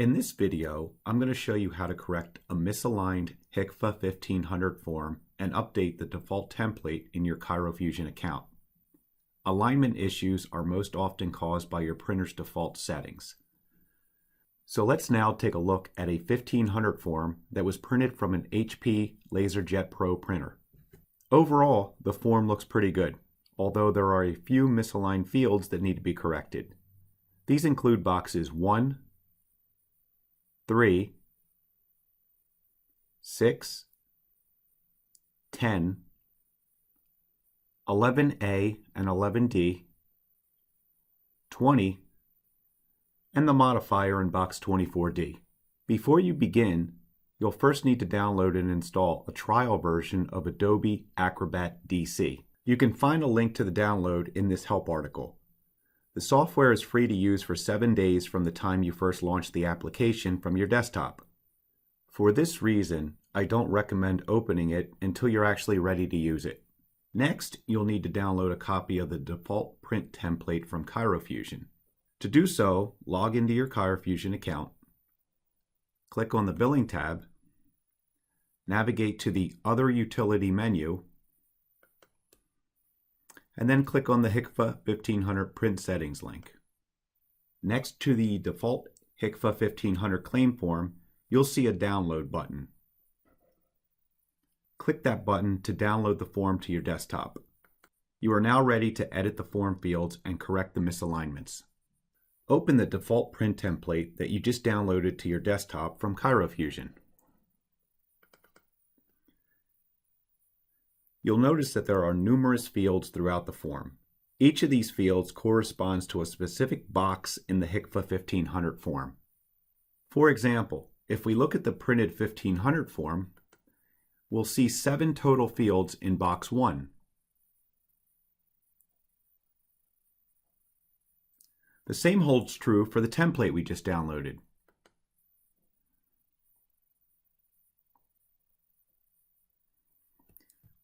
In this video, I'm going to show you how to correct a misaligned HCFA 1500 form and update the default template in your ChiroFusion account. Alignment issues are most often caused by your printer's default settings. So let's now take a look at a 1500 form that was printed from an HP LaserJet Pro printer. Overall, the form looks pretty good, although there are a few misaligned fields that need to be corrected. These include boxes 1, 3, 6, 10, 11A and 11D, 20, and the modifier in box 24D. Before you begin, you'll first need to download and install a trial version of Adobe Acrobat DC. You can find a link to the download in this help article. The software is free to use for 7 days from the time you first launch the application from your desktop. For this reason, I don't recommend opening it until you're actually ready to use it. Next, you'll need to download a copy of the default print template from ChiroFusion. To do so, log into your ChiroFusion account, click on the Billing tab, navigate to the Other Utility menu, and then click on the HCFA 1500 Print Settings link. Next to the default HCFA 1500 claim form, you'll see a download button. Click that button to download the form to your desktop. You are now ready to edit the form fields and correct the misalignments. Open the default print template that you just downloaded to your desktop from ChiroFusion. You'll notice that there are numerous fields throughout the form. Each of these fields corresponds to a specific box in the HCFA 1500 form. For example, if we look at the printed 1500 form, we'll see 7 total fields in box 1. The same holds true for the template we just downloaded.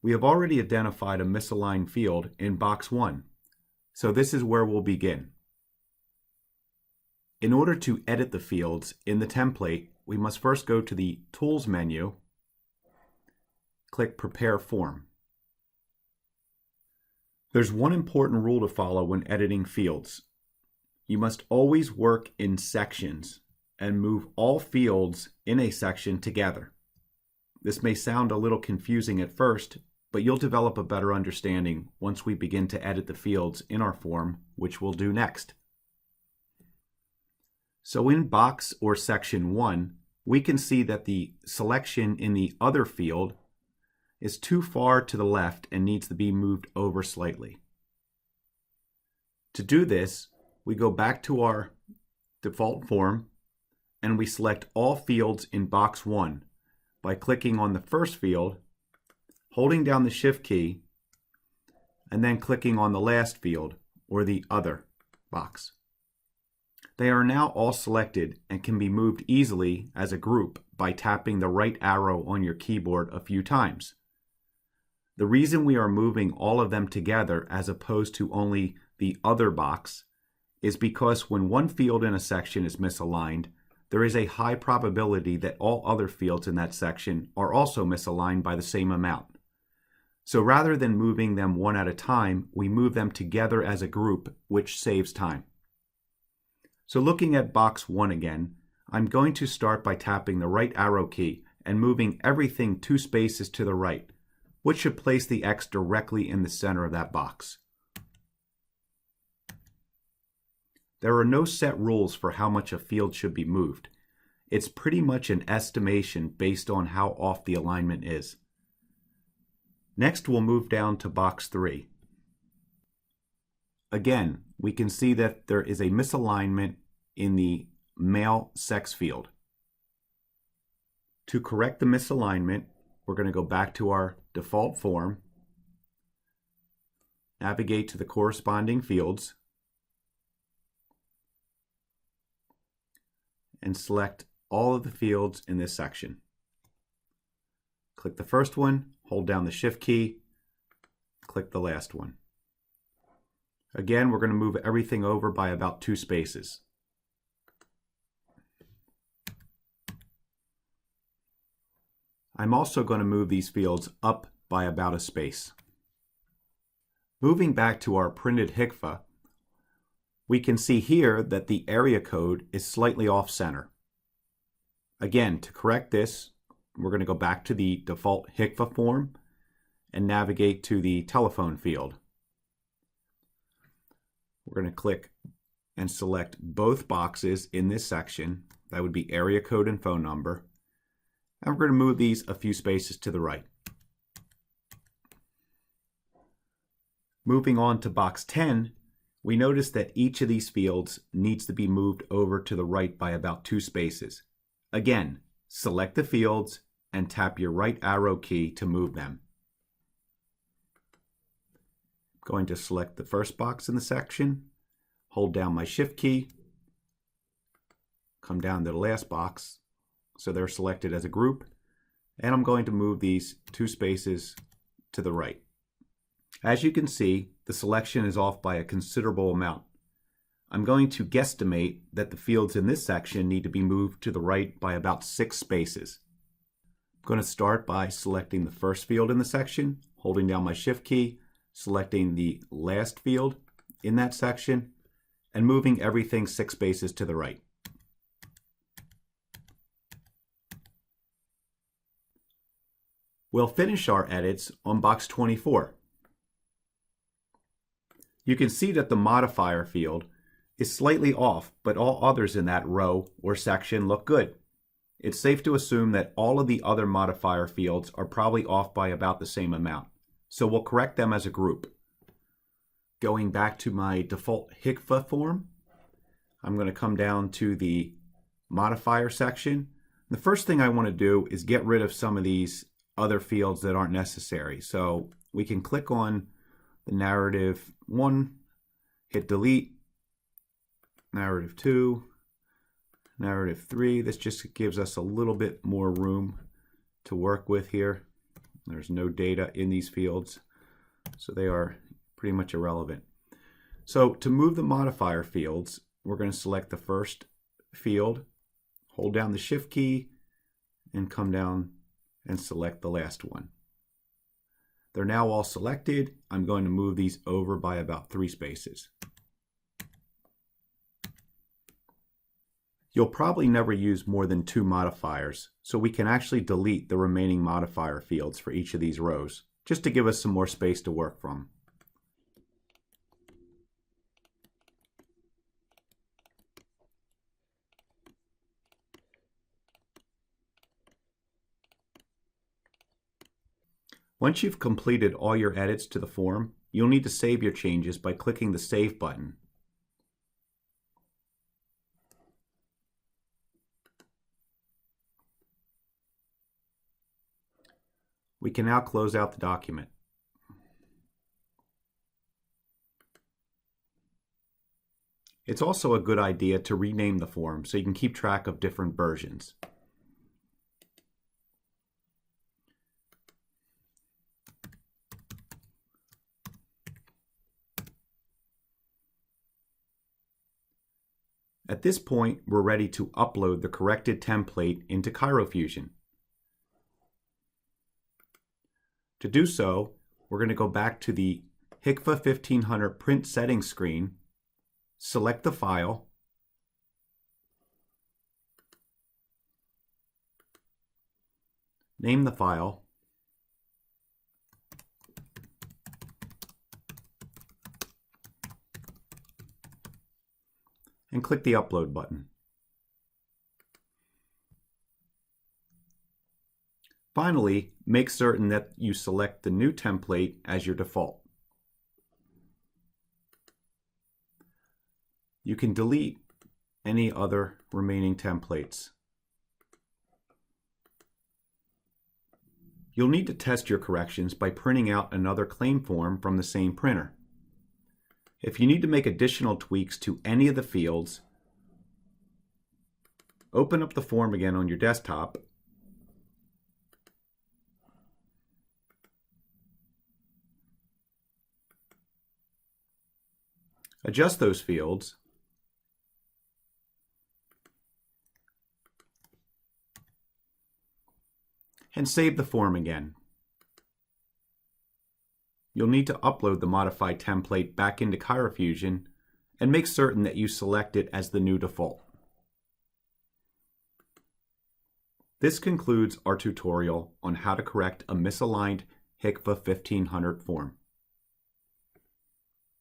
We have already identified a misaligned field in box 1, so this is where we'll begin. In order to edit the fields in the template, we must first go to the Tools menu, click Prepare Form. There's one important rule to follow when editing fields. You must always work in sections and move all fields in a section together. This may sound a little confusing at first, but you'll develop a better understanding once we begin to edit the fields in our form, which we'll do next. So in box or section 1, we can see that the selection in the Other field is too far to the left and needs to be moved over slightly. To do this, we go back to our default form and we select all fields in box 1 by clicking on the first field, holding down the Shift key, and then clicking on the last field, or the Other box. They are now all selected and can be moved easily as a group by tapping the right arrow on your keyboard a few times. The reason we are moving all of them together as opposed to only the Other box is because when one field in a section is misaligned, there is a high probability that all other fields in that section are also misaligned by the same amount. So rather than moving them one at a time, we move them together as a group, which saves time. So looking at box 1 again, I'm going to start by tapping the right arrow key and moving everything 2 spaces to the right, which should place the X directly in the center of that box. There are no set rules for how much a field should be moved. It's pretty much an estimation based on how off the alignment is. Next, we'll move down to box 3. Again, we can see that there is a misalignment in the male sex field. To correct the misalignment, we're going to go back to our default form, navigate to the corresponding fields, and select all of the fields in this section. Click the first one, hold down the Shift key, click the last one. Again, we're going to move everything over by about 2 spaces. I'm also going to move these fields up by about a space. Moving back to our printed HCFA, we can see here that the area code is slightly off center. Again, to correct this, we're going to go back to the default HCFA form and navigate to the telephone field. We're going to click and select both boxes in this section. That would be area code and phone number. And we're going to move these a few spaces to the right. Moving on to box 10, we notice that each of these fields needs to be moved over to the right by about 2 spaces. Again, select the fields and tap your right arrow key to move them. I'm going to select the first box in the section, hold down my shift key, come down to the last box, so they're selected as a group, and I'm going to move these 2 spaces to the right. As you can see, the selection is off by a considerable amount. I'm going to guesstimate that the fields in this section need to be moved to the right by about 6 spaces. I'm going to start by selecting the first field in the section, holding down my shift key, selecting the last field in that section, and moving everything 6 spaces to the right. We'll finish our edits on box 24. You can see that the modifier field is slightly off, but all others in that row or section look good. It's safe to assume that all of the other modifier fields are probably off by about the same amount, so we'll correct them as a group. Going back to my default HCFA form, I'm going to come down to the modifier section. The first thing I want to do is get rid of some of these other fields that aren't necessary. So we can click on the narrative 1, hit delete, narrative 2, narrative 3. This just gives us a little bit more room to work with here. There's no data in these fields, so they are pretty much irrelevant. So to move the modifier fields, we're going to select the first field, hold down the shift key, and come down and select the last one. They're now all selected. I'm going to move these over by about 3 spaces. You'll probably never use more than 2 modifiers, so we can actually delete the remaining modifier fields for each of these rows, just to give us some more space to work from. Once you've completed all your edits to the form, you'll need to save your changes by clicking the Save button. We can now close out the document. It's also a good idea to rename the form so you can keep track of different versions. At this point, we're ready to upload the corrected template into ChiroFusion. To do so, we're going to go back to the HCFA 1500 print settings screen, select the file, name the file, and click the Upload button. Finally, make certain that you select the new template as your default. You can delete any other remaining templates. You'll need to test your corrections by printing out another claim form from the same printer. If you need to make additional tweaks to any of the fields, open up the form again on your desktop, adjust those fields, and save the form again. You'll need to upload the modified template back into ChiroFusion and make certain that you select it as the new default. This concludes our tutorial on how to correct a misaligned HCFA 1500 form.